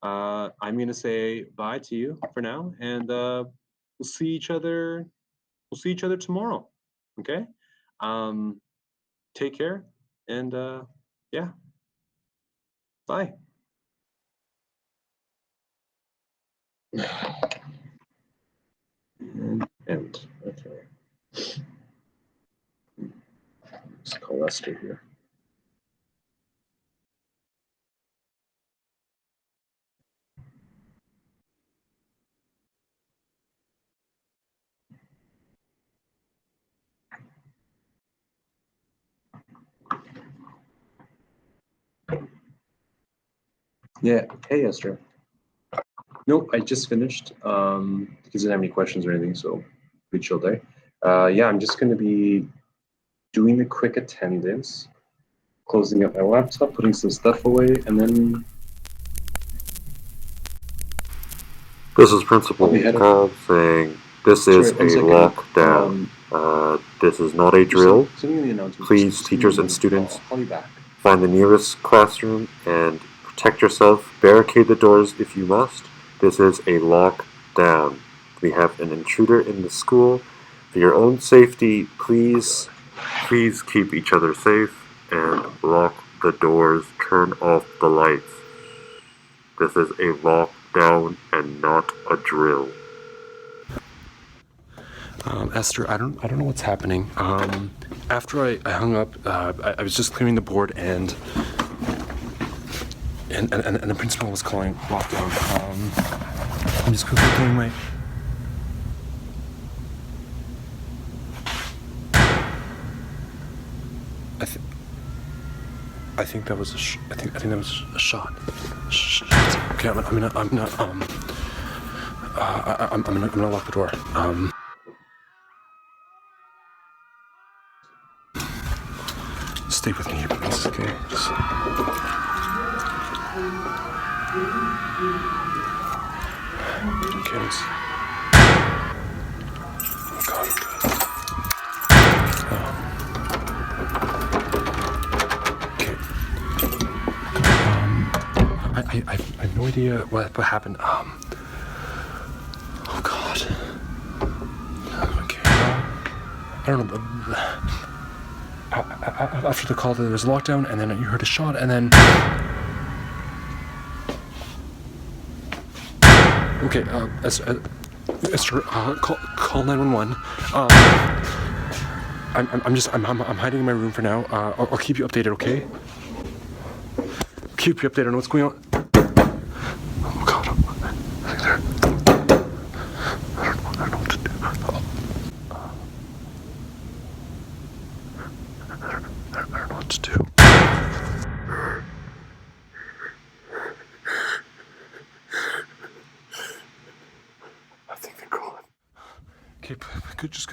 I'm gonna say bye to you for now, and we'll see each other. We'll see each other tomorrow. Okay. Um, Take care, and yeah, bye. And okay, let's call Lester here. Yeah. Hey, Esther. Nope, I just finished. Because I didn't have any questions or anything, so pretty chill day. Yeah, I'm just gonna be doing a quick attendance, closing up my laptop, putting some stuff away, and then This is Principal Carl saying, this is Sorry, a lockdown. This is not a drill. Please, teachers and students, I'll call you back. find the nearest classroom and protect yourself. Barricade the doors if you must. This is a lockdown. We have an intruder in the school. For your own safety, please keep each other safe and lock the doors. Turn off the lights. This is a lockdown and not a drill. Esther, I don't know what's happening. After I hung up, I was just clearing the board and the principal was calling lockdown. I'm just quickly doing my. I think that was I think that was a shot. Okay, I'm gonna lock the door. Stay with me here, please. Okay. Just. Okay. Oh God. Okay. I have no idea what happened. Oh God. Okay. I don't know. After the call, there was a lockdown, and then you heard a shot, and then. Okay. Esther, call 911. I'm hiding in my room for now. I'll keep you updated, okay? Keep you updated on what's going on. Oh God, I think they're. I don't know what to do. I don't know what to do. I think they're calling. Okay, just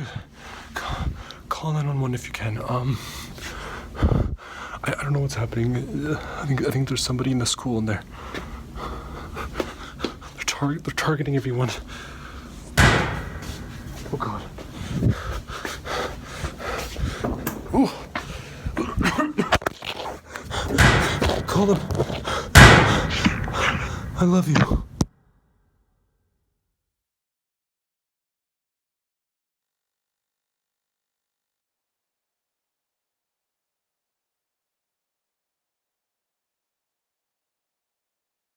call 911 if you can. I don't know what's happening. I think there's somebody in the school in there. They're targeting everyone. Oh God. Ooh. Call them. I love you.